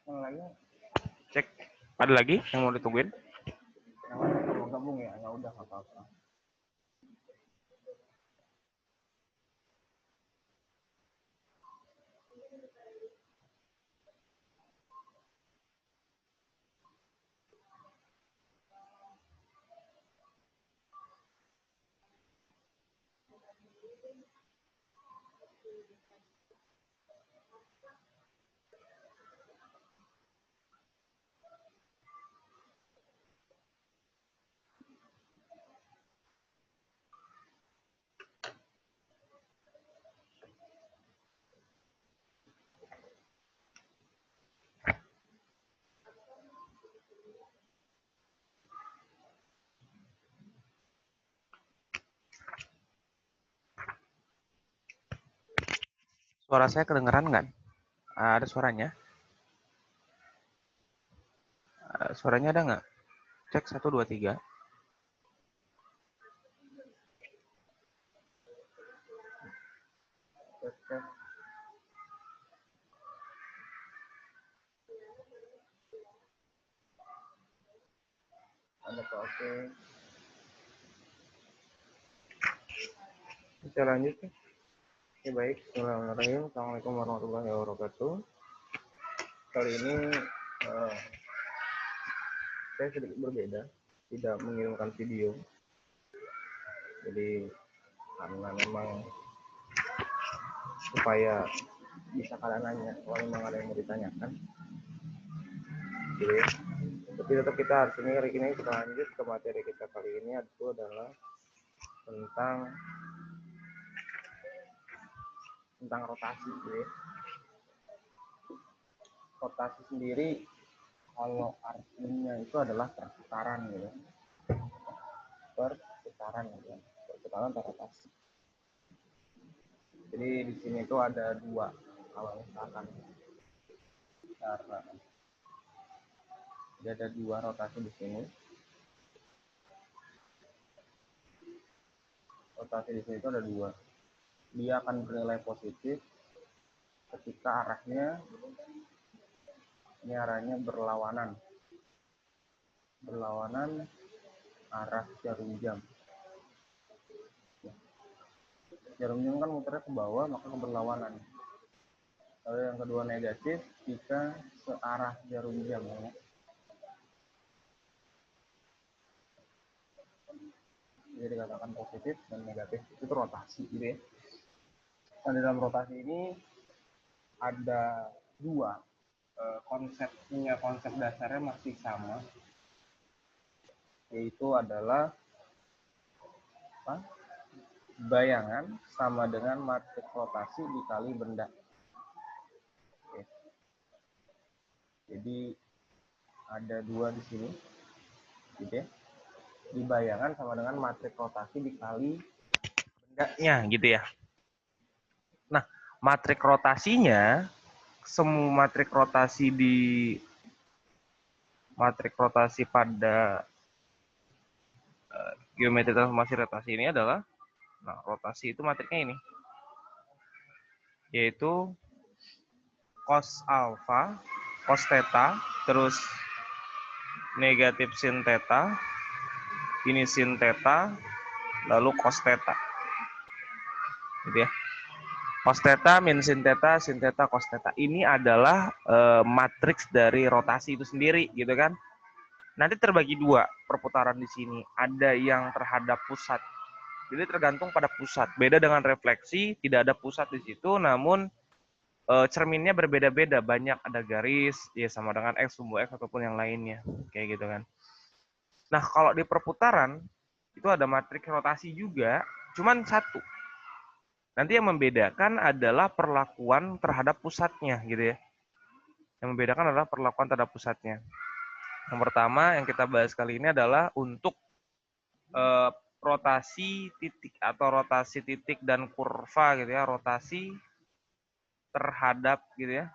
Yang lagi Cek. Ada lagi yang mau ditungguin? yang lain mau gabung ya? Ya udah nggak apa-apa. Suara saya kedengeran nggak? Ada suaranya? Suaranya ada nggak? Cek 1, 2, 3. Cek. Ada Pak, oke. Kita lanjut ya. Oke, baik. Bismillahirrahmanirrahim. Assalamualaikum warahmatullahi wabarakatuh. Kali ini saya sedikit berbeda, tidak mengirimkan video. Jadi karena memang supaya bisa kalian nanya kalau memang ada yang mau ditanyakan. Jadi, tapi tetap kita harus hari ini kita lanjut ke materi kita kali ini, itu adalah tentang rotasi. Gitu. Rotasi sendiri kalau artinya itu adalah perputaran gitu. Perputaran gitu. Perputaran atau rotasi. Jadi di sini itu ada dua, kalau misalkan cara. Jadi ada dua rotasi di sini. Rotasi di sini itu ada dua. Dia akan bernilai positif ketika arahnya berlawanan arah jarum jam. Jarum jam kan muternya ke bawah, maka berlawanan. Lalu yang kedua negatif jika searah jarum jam ya. Jadi dikatakan positif dan negatif itu rotasi gitu ya. Dan di dalam rotasi ini ada dua konsepnya, konsep dasarnya masih sama, yaitu adalah bayangan sama dengan matrik rotasi dikali benda. Oke. Jadi ada dua di sini, gitu ya. Di bayangan sama dengan matrik rotasi dikali Bendanya gitu ya. Nah, matrik rotasinya, semua matrik rotasi pada geometri transformasi rotasi ini adalah, nah rotasi itu matriknya ini, yaitu cos alpha, cos theta, terus negatif sin theta, ini sin theta, lalu cos theta. Gitu ya. Cos theta, min sin theta, cos theta. Ini adalah matriks dari rotasi itu sendiri, gitu kan. Nanti terbagi dua perputaran di sini. Ada yang terhadap pusat. Jadi tergantung pada pusat. Beda dengan refleksi, tidak ada pusat di situ, namun cerminnya berbeda-beda. Banyak ada garis, ya sama dengan X, sumbu X, ataupun yang lainnya. Kayak gitu kan. Nah, kalau di perputaran, itu ada matriks rotasi juga, cuman satu. Nanti yang membedakan adalah perlakuan terhadap pusatnya, gitu ya. Yang membedakan adalah perlakuan terhadap pusatnya. Yang pertama yang kita bahas kali ini adalah untuk rotasi titik atau rotasi titik dan kurva gitu ya, rotasi terhadap gitu ya,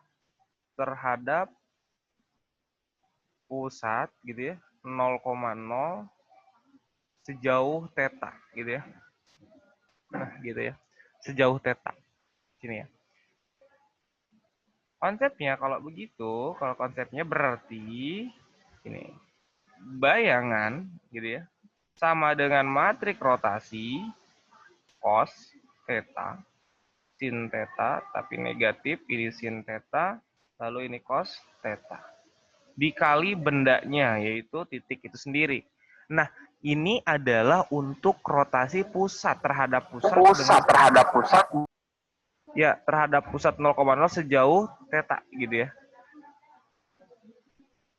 terhadap pusat gitu ya, 0,0 sejauh theta gitu ya. Nah, gitu ya. Sejauh theta. Sini ya. konsepnya kalau begitu, kalau konsepnya berarti ini bayangan gitu ya, sama dengan matrik rotasi cos theta sin theta, tapi negatif, ini sin theta, lalu ini cos theta. Dikali bendanya, yaitu titik itu sendiri. Nah, ini adalah untuk rotasi pusat terhadap pusat ya, terhadap pusat 0,0 sejauh theta gitu ya.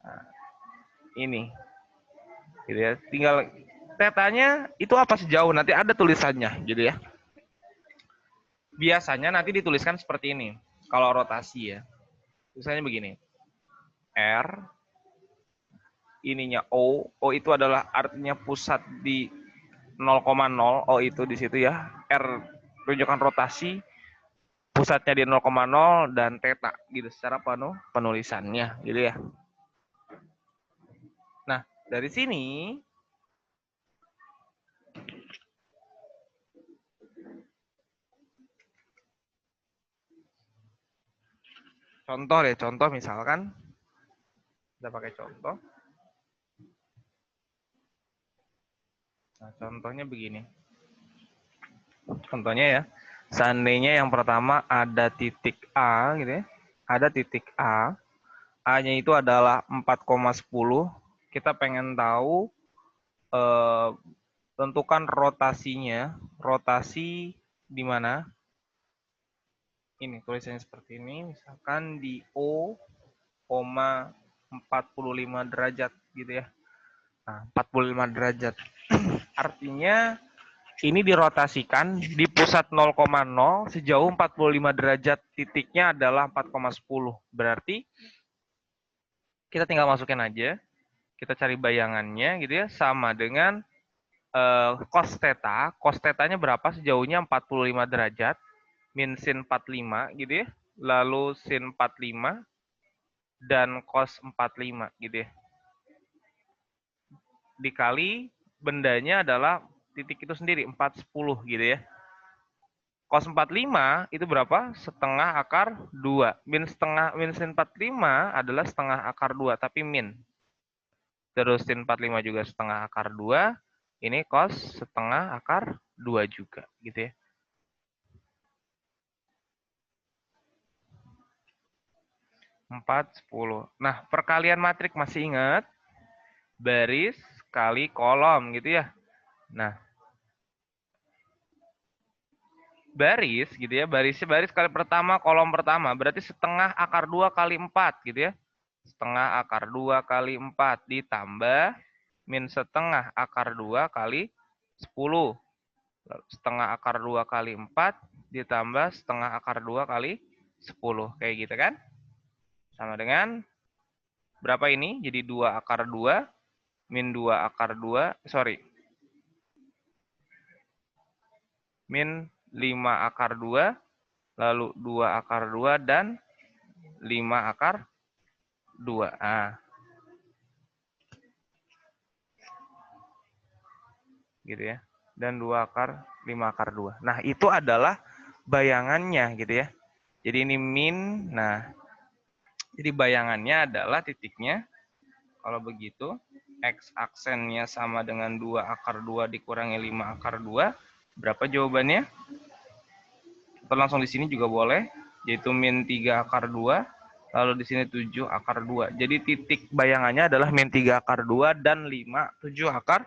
Nah, ini gitu ya. Tinggal tetanya itu apa sejauh, nanti ada tulisannya gitu ya. Biasanya nanti dituliskan seperti ini. Kalau rotasi ya. Misalnya begini. R, ininya O. O itu adalah artinya pusat di 0,0. O itu di situ ya. R rujukan rotasi. Pusatnya di 0,0 dan theta gitu secara penulisannya gitu ya. Nah, dari sini contoh deh, contoh misalkan kita pakai contoh. Nah, contohnya begini. Contohnya ya, seandainya yang pertama ada titik A gitu ya. Ada titik A. A-nya itu adalah 4,10. Kita pengen tahu tentukan rotasinya. Rotasi di mana? Ini tulisannya seperti ini, misalkan di O, 45 derajat gitu ya. Nah, 45 derajat. Artinya ini dirotasikan di pusat 0,0 sejauh 45 derajat, titiknya adalah 4,10. Berarti kita tinggal masukin aja, kita cari bayangannya gitu ya, sama dengan cos theta. Cos theta-nya berapa? Sejauhnya 45 derajat, min sin 45 gitu ya. Lalu sin 45 dan cos 45 gitu ya. Dikali bendanya adalah titik itu sendiri 410 gitu ya. Cos 45 itu berapa? Setengah akar 2. Min sin 45 adalah setengah akar 2 tapi min. Terus sin 45 juga setengah akar 2. Ini cos setengah akar 2 juga gitu ya. Empat, 10. Nah, perkalian matrik masih ingat? Baris kali kolom gitu ya. Nah, baris gitu ya, baris kali pertama, kolom pertama, berarti setengah akar 2 kali 4 gitu ya. Setengah akar 2 kali 4 ditambah min setengah akar 2 kali 10. Setengah akar 2 kali 4 ditambah setengah akar 2 kali 10. Kayak gitu kan? Sama dengan berapa ini? Jadi 2 akar 2 min 2 akar 2, sorry. Min 5 akar 2, lalu 2 akar 2, dan 5 akar 2. Nah, gitu ya. Dan 2 akar, 5 akar 2. Nah, itu adalah bayangannya gitu ya. Jadi ini min, nah, jadi bayangannya adalah titiknya. Kalau begitu, X aksennya sama dengan 2 akar 2 dikurangi 5 akar 2. Berapa jawabannya? Atau langsung di sini juga boleh, yaitu min 3 akar 2, lalu di sini 7 akar 2. Jadi titik bayangannya adalah min 3 akar 2 dan 5, 7 akar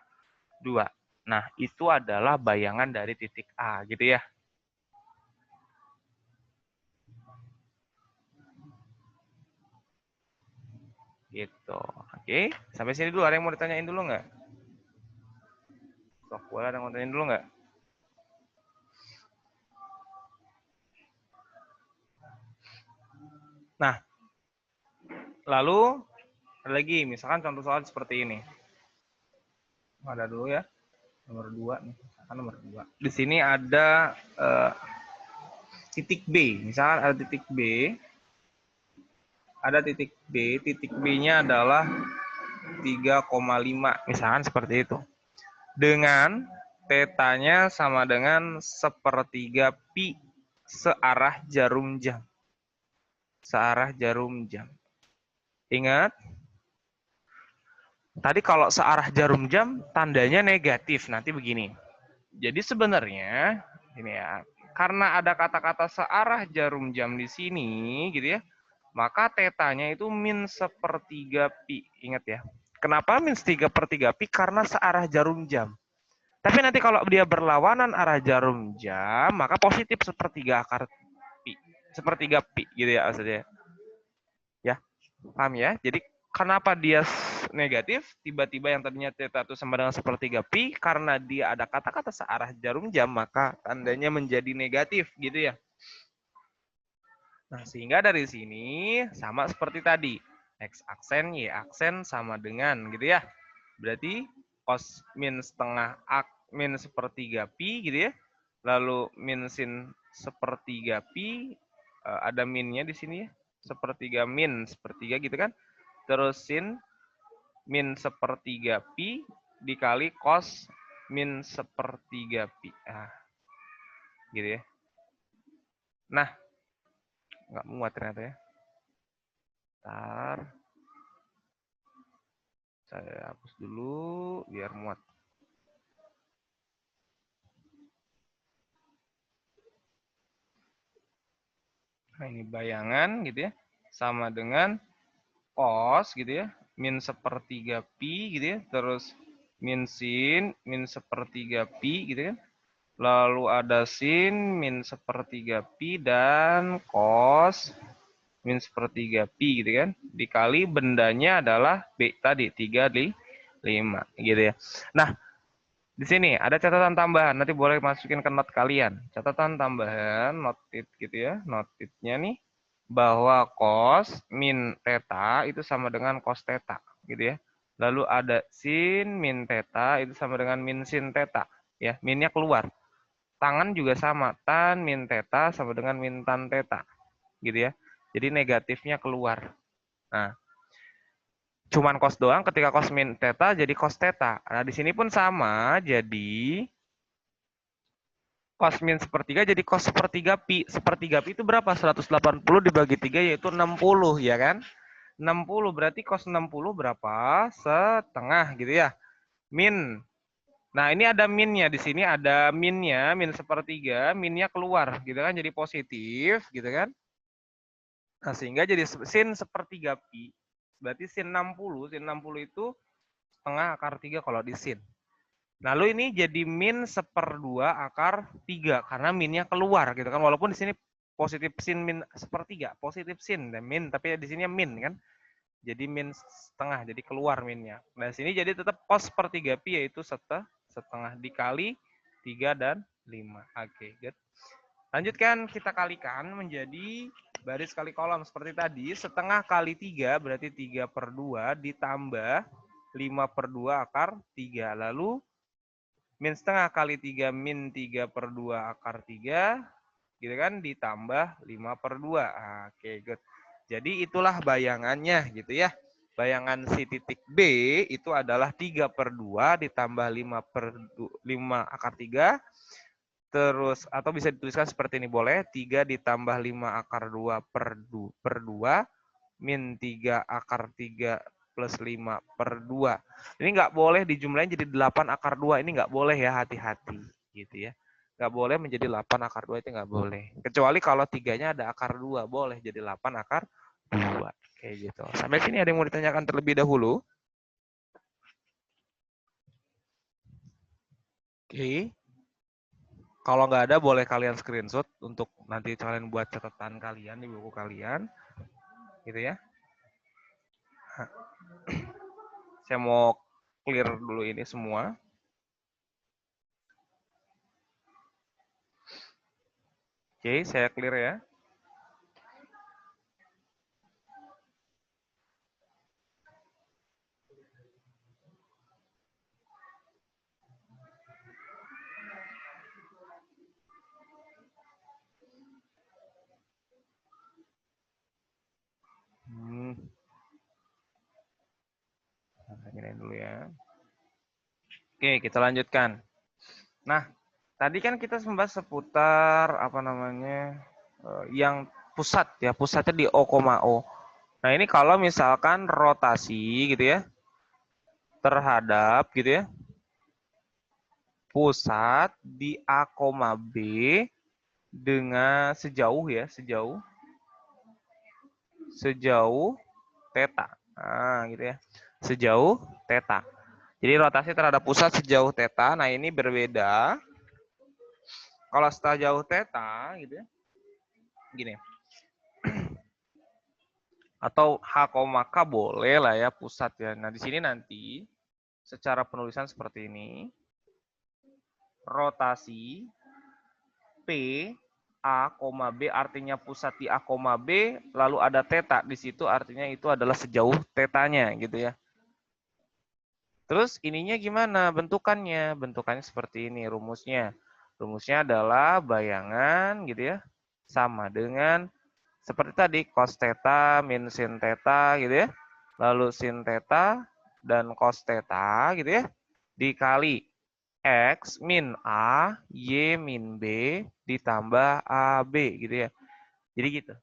2. Nah, itu adalah bayangan dari titik A, gitu ya. Gitu. Oke, sampai sini dulu. Ada yang mau ditanyain dulu nggak? Sok, boleh ada yang mau ditanyain dulu nggak? Nah, lalu ada lagi, misalkan contoh soal seperti ini. Ada dulu ya, nomor 2 nih, misalkan nomor 2. Di sini ada titik B, misalkan ada titik B. Ada titik B, titik B-nya adalah 3,5, misalkan seperti itu. Dengan tetanya sama dengan 1/3 pi searah jarum jam. searah jarum jam. Ingat, tadi kalau searah jarum jam tandanya negatif. Nanti begini. Jadi sebenarnya ini ya, karena ada kata-kata searah jarum jam di sini gitu ya, maka tetanya itu min sepertiga pi. Ingat ya. Kenapa min 1/3 pi? Karena searah jarum jam. Tapi nanti kalau dia berlawanan arah jarum jam, maka positif sepertiga akar pi. Sepertiga pi gitu ya maksudnya. Ya, paham ya? Jadi kenapa dia negatif? Tiba-tiba yang tadinya theta itu sama dengan sepertiga pi, karena dia ada kata-kata searah jarum jam, maka tandanya menjadi negatif gitu ya. Nah, sehingga dari sini sama seperti tadi. X aksen, Y aksen sama dengan gitu ya. Berarti cos min setengah min sepertiga pi gitu ya. Lalu min sin sepertiga pi, ada minnya di sini ya. Sepertiga min sepertiga gitu kan. Terus sin min sepertiga pi dikali cos min sepertiga pi. Gitu ya. Nah, nggak muat ternyata ya. Ntar saya hapus dulu biar muat. Nah, ini bayangan gitu ya. Sama dengan cos gitu ya. Min sepertiga pi gitu ya. Terus min sin min sepertiga pi gitu kan. Lalu ada sin min sepertiga pi dan cos min sepertiga pi gitu kan. Dikali bendanya adalah B tadi 3 di 5 gitu ya. Nah, di sini ada catatan tambahan, nanti boleh masukin ke note kalian. Catatan tambahan, notit gitu ya, notitnya nih, bahwa cos min theta itu sama dengan cos theta, gitu ya. Lalu ada sin min theta itu sama dengan min sin theta, ya, minnya keluar. Tangan juga sama, tan min theta sama dengan min tan theta, gitu ya. Jadi negatifnya keluar. Nah, cuman cos doang, ketika cos min theta jadi cos theta. Nah, di sini pun sama, jadi cos min sepertiga jadi cos sepertiga pi. Sepertiga pi itu berapa? 180 dibagi 3 yaitu 60, ya kan? 60 berarti cos 60 berapa? Setengah gitu ya. Min. Nah, ini ada minnya di sini, ada minnya, min sepertiga, minnya keluar gitu kan, jadi positif gitu kan. Nah, sehingga jadi sin sepertiga pi. Berarti sin 60 itu setengah akar 3 kalau di sin. Lalu ini jadi min 1/2 akar 3 karena minnya keluar gitu kan. Walaupun di sini positif sin min 1/3, positif sin dan min, tapi di sini min kan. Jadi min setengah, jadi keluar minnya. Nah, sini jadi tetap cos 1/3 pi yaitu setengah dikali 3 dan 5. Oke, good. Lanjutkan, kita kalikan menjadi baris kali kolom seperti tadi. Setengah kali 3 berarti 3/2 ditambah 5/2 akar 3. Lalu min setengah kali 3 min 3/2 akar 3 gitu kan, ditambah 5/2. Oke, good. Jadi itulah bayangannya gitu ya. Bayangan si titik B itu adalah 3/2 ditambah 5 akar 3. Terus atau bisa dituliskan seperti ini boleh, 3 ditambah 5 akar 2 per 2 min 3 akar 3 plus 5/2. Ini nggak boleh dijumlahin jadi 8 akar 2. Ini nggak boleh ya, hati-hati gitu ya. Nggak boleh menjadi 8 akar 2, itu nggak boleh. Kecuali kalau 3-nya ada akar 2, boleh jadi 8 akar 2. Kayak gitu. Sampai sini ada yang mau ditanyakan terlebih dahulu? Oke. Kalau nggak ada, boleh kalian screenshot untuk nanti kalian buat catatan kalian di buku kalian. Gitu ya. Saya mau clear dulu ini semua. Oke, saya clear ya. Ini dulu ya. Oke, kita lanjutkan. Nah, tadi kan kita membahas seputar apa namanya yang pusat ya, pusatnya di O, O. Nah, ini kalau misalkan rotasi gitu ya, terhadap gitu ya, pusat di A, B dengan sejauh ya, sejauh theta. Nah, gitu ya. Sejauh theta. Jadi rotasi terhadap pusat sejauh theta. Nah, ini berbeda. Kalau sejauh theta gitu ya. Gini. Atau H, K boleh lah ya pusat ya. Nah, di sini nanti secara penulisan seperti ini. Rotasi P A, B artinya pusat di A, B, lalu ada theta di situ artinya itu adalah sejauh tetanya gitu ya. Terus ininya gimana bentukannya? Bentukannya seperti ini rumusnya. Rumusnya adalah bayangan gitu ya. Sama dengan seperti tadi cos theta min sin theta gitu ya. Lalu sin theta dan cos theta gitu ya. Dikali X min A, Y min B ditambah AB gitu ya. Jadi gitu.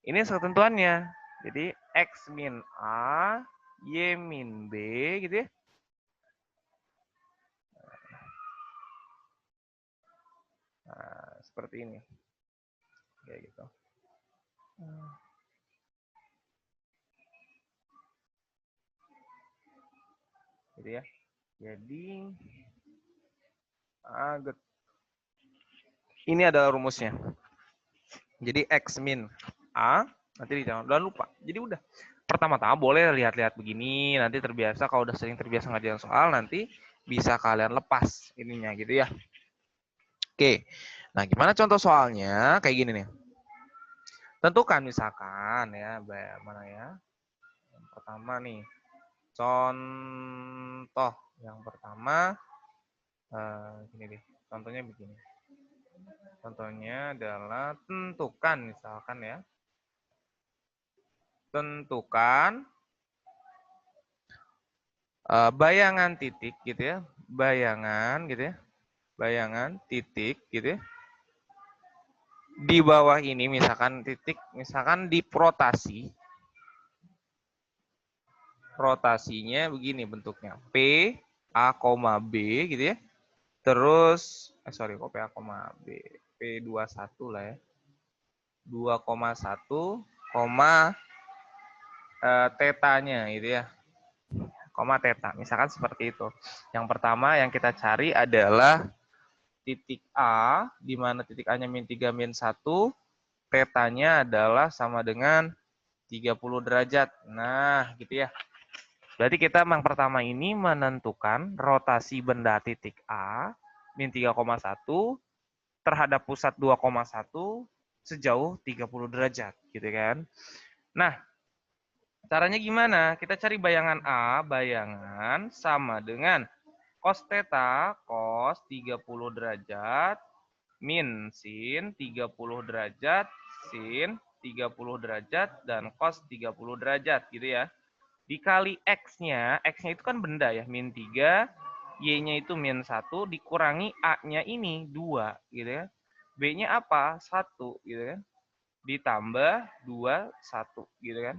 Ini ketentuannya. Jadi X min A, Y min B gitu ya. Nah, seperti ini. Kayak gitu. Gitu ya. Jadi ini adalah rumusnya. Jadi X min A, nanti jangan lupa. Jadi udah. Pertama-tama boleh lihat-lihat begini, nanti terbiasa, kalau udah sering terbiasa ngajarin soal, nanti bisa kalian lepas ininya gitu ya. Oke, nah gimana contoh soalnya? Kayak gini nih. Tentukan misalkan ya, mana ya? Yang pertama nih, contoh yang pertama, gini deh, contohnya begini. Contohnya adalah tentukan misalkan ya. Tentukan bayangan titik gitu ya. Bayangan gitu ya. Bayangan titik gitu ya. Di bawah ini misalkan titik, misalkan di rotasi. Rotasinya begini bentuknya. P, A, B gitu ya. Terus, kok P, A, B. P21 lah ya. 2,1, tetanya gitu ya. Koma theta. Misalkan seperti itu. Yang pertama yang kita cari adalah titik A, di mana titik A-nya min 3, min 1, tetanya adalah sama dengan 30 derajat. Nah, gitu ya. Berarti kita yang pertama ini menentukan rotasi benda titik A, min 3,1, terhadap pusat 2,1, sejauh 30 derajat. Gitu kan. Nah, caranya gimana? Kita cari bayangan A, bayangan sama dengan cos theta, cos 30 derajat, min sin 30 derajat, sin 30 derajat, dan cos 30 derajat gitu ya. Dikali X-nya, X-nya itu kan benda ya, min 3, Y-nya itu min 1, dikurangi A-nya ini 2 gitu ya. B-nya apa? 1 gitu kan. Ditambah 2, 1 gitu kan.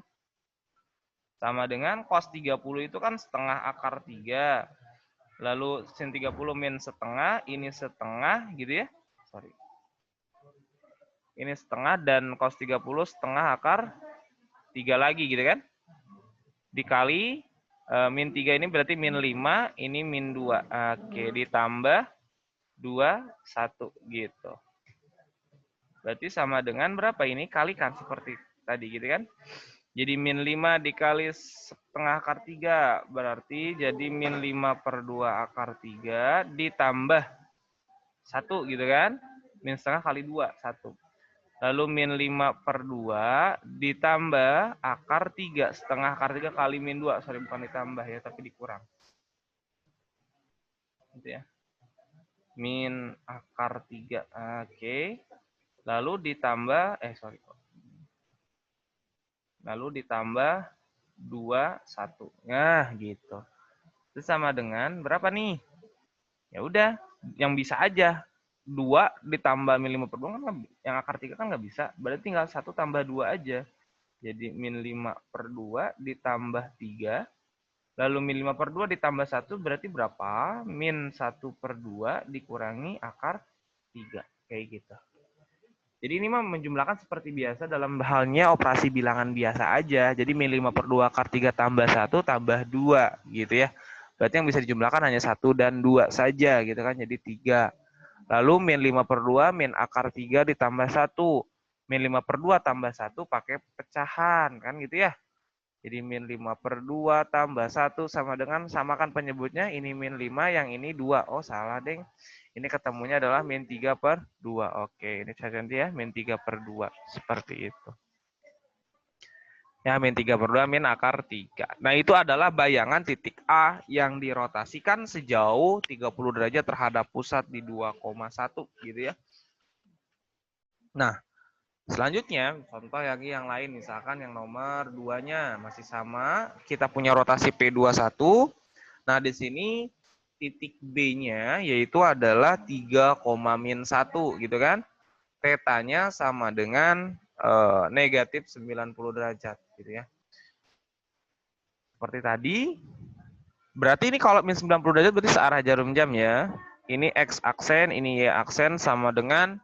Sama dengan cos 30 itu kan setengah akar 3. Lalu sin 30 min setengah, ini setengah gitu ya. Sorry. Ini setengah dan cos 30 setengah akar 3 lagi gitu kan. Dikali min 3 ini berarti min 5, ini min 2. Oke, ditambah 2, 1 gitu. Berarti sama dengan berapa ini? Kalikan seperti tadi gitu kan. Jadi min 5 dikali setengah akar 3. Berarti jadi min 5 per 2 akar 3 ditambah 1 gitu kan. Min setengah kali 2, 1. Lalu min 5 per 2 ditambah akar 3. Setengah akar 3 kali min 2. Sorry, bukan ditambah ya, tapi dikurang. Gitu ya. Min akar 3. Oke. Lalu ditambah, lalu ditambah 2, 1. Nah, gitu. Itu sama dengan berapa nih? Ya udah, yang bisa aja. 2 ditambah min 5 per 2 kan yang akar 3 kan nggak bisa. Berarti tinggal 1 tambah 2 aja. Jadi min 5 per 2 ditambah 3. Lalu min 5 per 2 ditambah 1 berarti berapa? Min 1 per 2 dikurangi akar 3. Kayak gitu. Jadi ini mah menjumlahkan seperti biasa dalam halnya operasi bilangan biasa aja. Jadi min 5 per 2 akar 3 tambah 1 tambah 2 gitu ya. Berarti yang bisa dijumlahkan hanya 1 dan 2 saja gitu kan. Jadi 3. Lalu min 5 per 2 min akar 3 ditambah 1. Min 5 per 2 tambah 1 pakai pecahan kan gitu ya. Jadi min 5 per 2 tambah 1 sama dengan, samakan penyebutnya, ini min 5, yang ini 2. Oh salah deng. Ini ketemunya adalah min 3 per 2. Oke, ini saya ganti ya, min 3 per 2. Seperti itu. Ya, min 3 per 2, min akar 3. Nah, itu adalah bayangan titik A yang dirotasikan sejauh 30 derajat terhadap pusat di 2,1 gitu ya. Nah, selanjutnya, contoh lagi yang lain, misalkan yang nomor 2-nya masih sama, kita punya rotasi P21. Nah, di sini titik B-nya yaitu adalah 3,-1 gitu kan. Tetanya sama dengan negatif 90 derajat gitu ya. Seperti tadi. Berarti ini kalau min 90 derajat berarti searah jarum jam ya. Ini X aksen, ini Y aksen sama dengan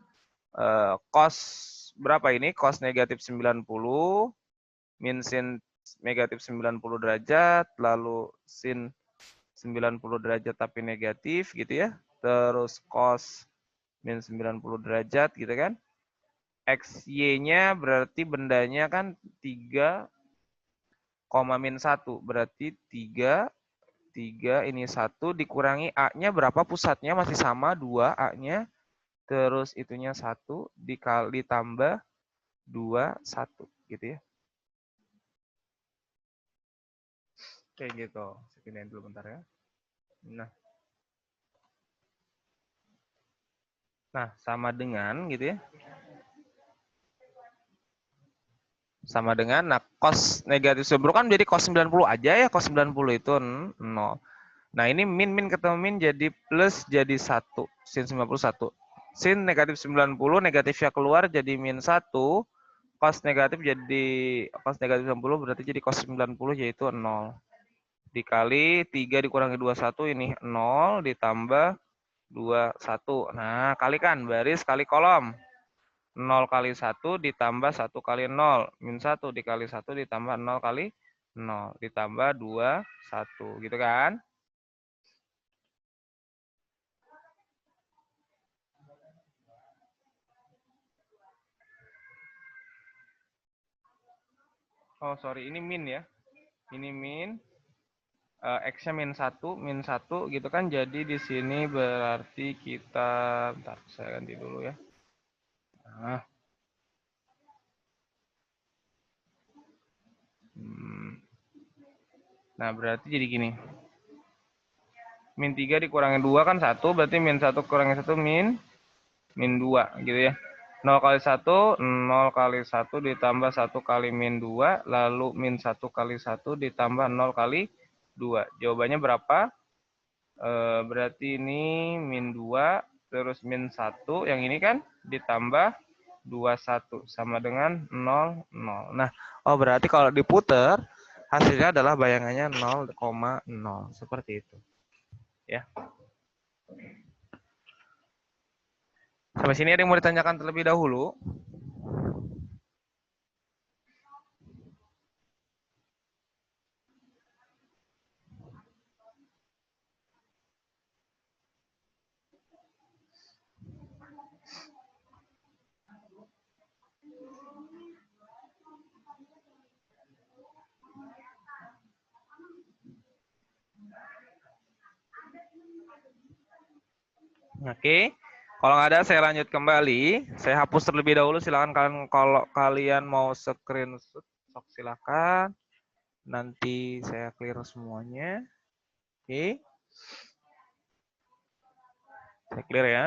cos berapa ini? Cos negatif 90 min sin negatif 90 derajat, lalu sin 90 derajat tapi negatif gitu ya. Terus cos min 90 derajat gitu kan. XY-nya berarti bendanya kan 3, min 1. Berarti 3 ini 1 dikurangi A-nya berapa, pusatnya masih sama 2 A-nya. Terus itunya 1 dikali tambah 2, 1 gitu ya. Kayak gitu. Saya pindahin dulu bentar ya. Nah, sama dengan gitu ya. Sama dengan, nah cos negatif 90 kan jadi cos 90 aja ya, cos 90 itu 0. Nah, ini min ketemu min jadi plus jadi 1, sin 91. Sin negatif 90, negatifnya keluar jadi min 1, cos negatif 90 berarti jadi cos 90 yaitu 0. Dikali 3 dikurangi 21 ini 0 ditambah 21. Nah, kalikan baris kali kolom. 0 kali 1 ditambah 1 kali 0. Min 1 dikali 1 ditambah 0 kali 0. Ditambah 2, 1. Gitu kan? Oh, sorry. Ini min ya. Ini min. X-nya min 1 gitu kan. Jadi di sini berarti kita, bentar, saya ganti dulu ya. Nah, berarti jadi gini. Min 3 dikurangi 2 kan 1, berarti min 1 kurangi 1 min 2 gitu ya. 0 kali 1, 0 kali 1 ditambah 1 kali min 2, lalu min 1 kali 1 ditambah 0 kali 2. Jawabannya berapa? Berarti ini min 2, terus min 1, yang ini kan ditambah 21, sama dengan 0, 0. Nah, oh berarti kalau diputer, hasilnya adalah bayangannya 0,0. Seperti itu. Ya. Sampai sini ada yang mau ditanyakan terlebih dahulu? Oke, kalau nggak ada saya lanjut kembali. Saya hapus terlebih dahulu. Silakan kalian, kalau kalian mau screenshot, sok silakan. Nanti saya clear semuanya. Oke, saya clear ya.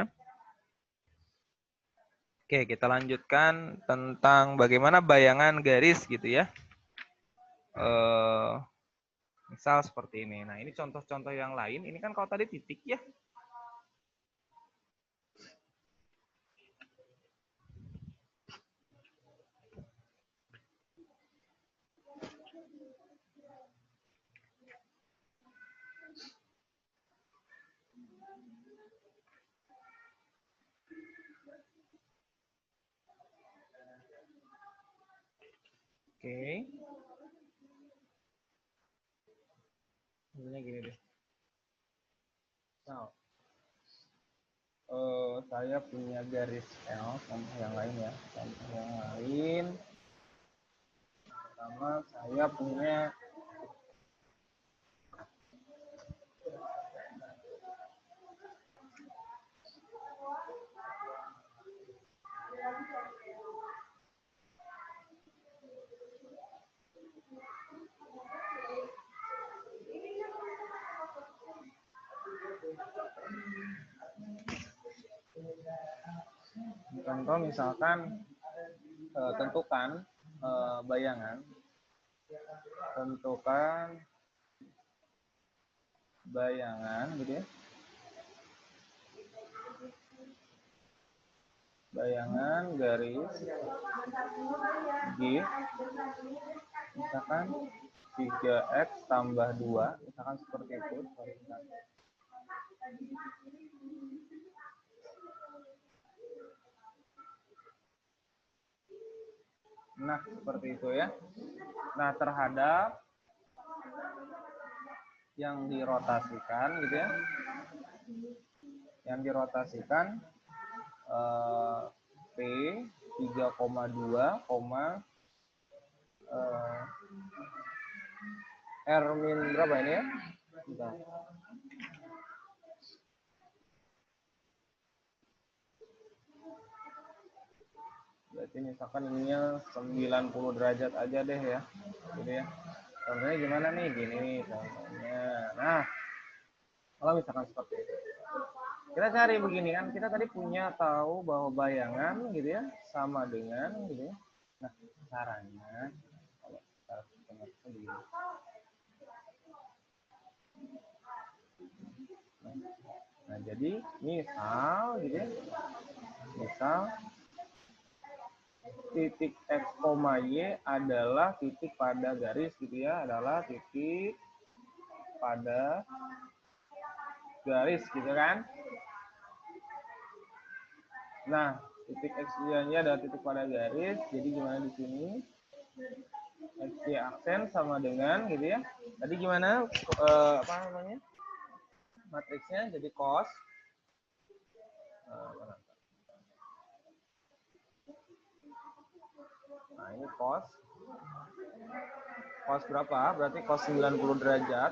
Oke, kita lanjutkan tentang bagaimana bayangan garis gitu ya. Misal seperti ini. Nah, ini contoh-contoh yang lain. Ini kan kalau tadi titik ya. Oke. Sebenarnya gini deh. Nah, saya punya garis L, contoh yang lain ya. Contoh yang lain. Pertama, saya punya contoh misalkan tentukan bayangan gitu ya, bayangan garis G misalkan 3x tambah 2 misalkan seperti itu. Nah, seperti itu ya. Nah, terhadap yang dirotasikan gitu ya. Yang dirotasikan P 3,2, R min berapa ini ya? Bentar. Berarti misalkan ininya 90 derajat aja deh ya. Gitu ya. Contohnya gimana nih? Gini nih contohnya. Nah, kalau misalkan seperti itu. Kita cari begini kan, kita tadi punya tahu bahwa bayangan gitu ya sama dengan gitu ya. Nah, caranya kalau kita begini. Nah, jadi misal gitu ya. Misal titik X, Y adalah titik pada garis gitu ya, adalah titik pada garis gitu kan. Nah, titik X, Y-nya adalah titik pada garis. Jadi gimana di sini? X, Y aksen sama dengan gitu ya. Tadi gimana? Apa namanya? Matriksnya jadi cos. Nah, ini cos. Cos berapa? Berarti cos 90 derajat.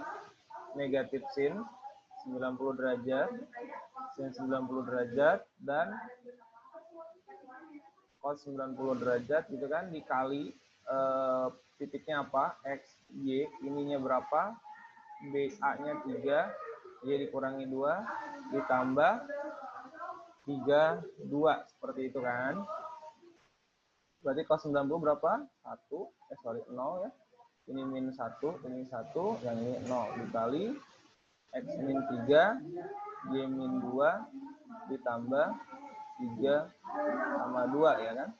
Negatif sin 90 derajat. Sin 90 derajat. Dan cos 90 derajat gitu kan dikali titiknya apa? X, Y, ininya berapa? BA-nya 3, Y dikurangi 2, ditambah 3, 2. Seperti itu kan. Berarti cos 90 berapa? 1, 0 ya. Ini min 1, ini 1, yang ini 0. Dikali X min 3, Y min 2, ditambah 3 sama 2 ya kan.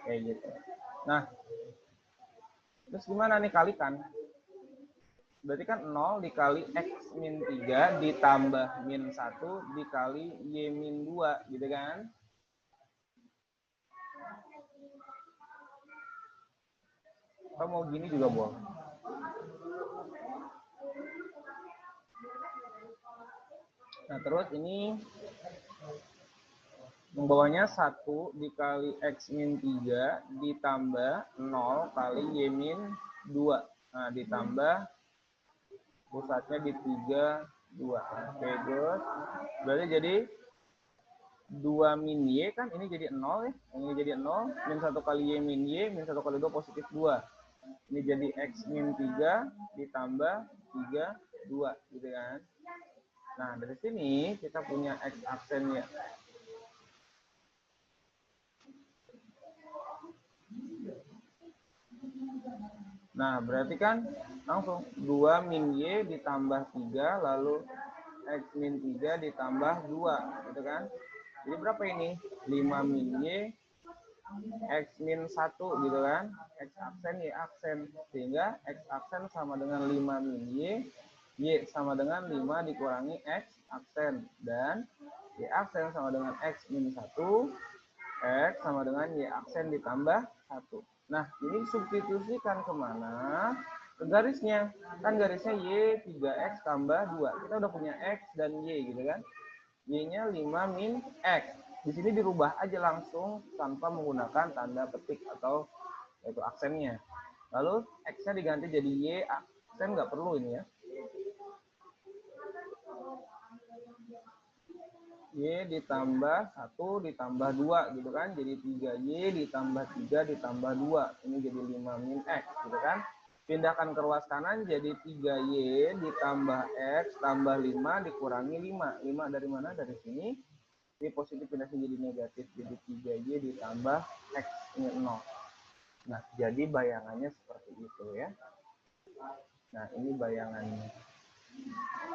Kayak gitu. Nah, terus gimana nih kalikan? Berarti kan 0 dikali X min 3 ditambah min 1 dikali Y min 2 gitu kan. Atau mau gini juga boleh. Nah, terus ini membawanya 1 dikali X min 3 ditambah 0 kali Y min 2. Nah, ditambah pusatnya di 3, 2. Oke, good. Berarti jadi 2 min Y kan ini jadi 0 ya. Ini jadi 0. Min 1 kali Y min Y. Min 1 kali 2 positif 2. Ini jadi X min 3 ditambah 3, 2. Gitu kan. Nah, dari sini kita punya X aksennya. Nah, berarti kan langsung 2 min Y ditambah 3, lalu X min 3 ditambah 2, gitu kan. Jadi berapa ini? 5 min Y, X min 1, gitu kan. X aksen, Y aksen. Sehingga X aksen sama dengan 5 min Y sama dengan 5 dikurangi X aksen. Dan Y aksen sama dengan X min 1, X sama dengan Y aksen ditambah 1. Nah, ini substitusikan kemana? Ke garisnya. Kan garisnya Y 3X tambah 2. Kita udah punya X dan Y gitu kan. Y-nya 5 min X. Di sini dirubah aja langsung tanpa menggunakan tanda petik atau yaitu aksennya. Lalu X-nya diganti jadi Y aksen, nggak perlu ini ya. Y ditambah 1 ditambah 2 gitu kan. Jadi 3Y ditambah 3 ditambah 2. Ini jadi 5 min X gitu kan. Pindahkan ke ruas kanan jadi 3Y ditambah X tambah 5 dikurangi 5. 5 dari mana? Dari sini. Ini positif pindah jadi negatif. Jadi 3Y ditambah X ini 0. Nah, jadi bayangannya seperti itu ya. Nah, ini bayangannya.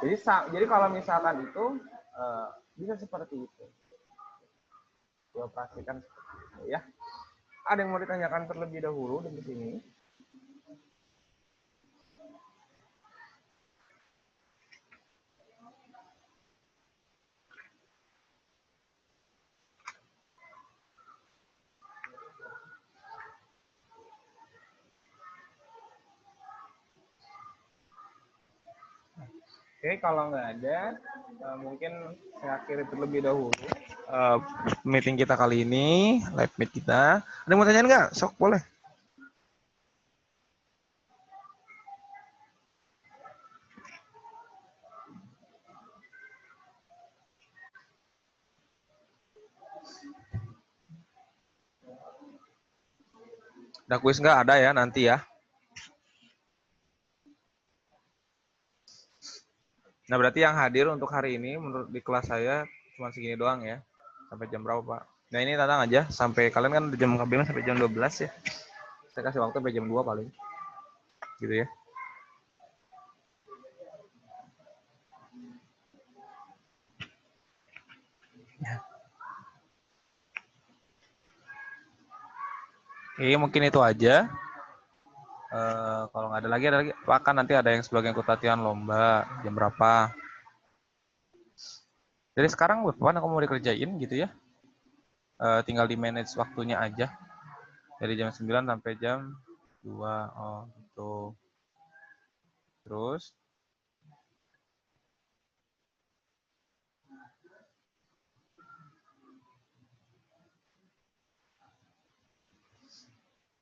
Jadi kalau misalkan itu bisa seperti itu. Dioperasikan seperti itu ya. Ada yang mau ditanyakan terlebih dahulu di sini? Oke, kalau nggak ada, mungkin saya akhiri terlebih dahulu meeting kita kali ini, live meet kita. Ada yang mau tanya nggak? Sok, boleh. Ada kuis nggak? Ada ya nanti ya. Nah, berarti yang hadir untuk hari ini menurut di kelas saya cuma segini doang ya. Sampai jam berapa, Pak? Nah, ini tantang aja. Sampai kalian kan jam bilang sampai jam 12 ya. Saya kasih waktu sampai jam 2 paling. Gitu ya. Oke, mungkin itu aja. Kalau nggak ada lagi, bahkan nanti ada yang sebagian ikut latihan lomba jam berapa. Jadi sekarang kapan aku mau dikerjain gitu ya. Tinggal di manage waktunya aja. Dari jam 9 sampai jam 2. Oh, gitu. Terus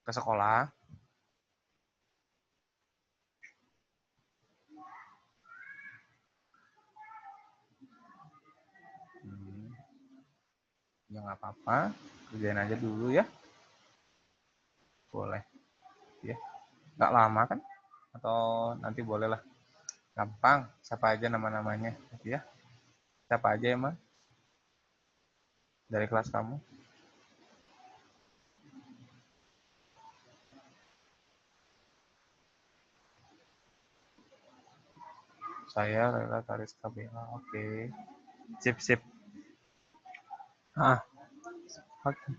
ke sekolah. Ya nggak apa-apa, kerjain aja dulu ya. Boleh. Ya. Nggak lama kan? Atau nanti boleh lah. Gampang, siapa aja nama-namanya. Ya. Siapa aja emang? Dari kelas kamu? Saya Lela Tariska Bella. Oke. Sip, sip. Oke.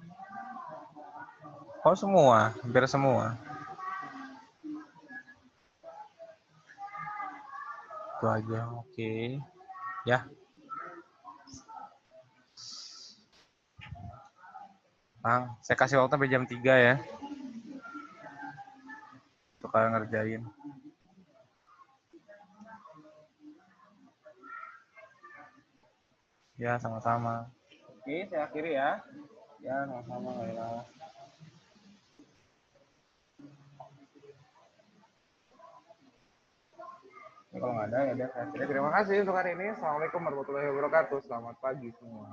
Oh, semua, hampir semua. Itu aja, oke. Ya. Bang, saya kasih waktu sampai jam 3 ya. Untuk kalian ngerjain. Ya, sama-sama. Oke, saya akhiri ya. Ya, sama-sama Lela. Kalau nggak ada ya udah saya akhiri. Terima kasih untuk hari ini. Assalamualaikum warahmatullahi wabarakatuh. Selamat pagi semua.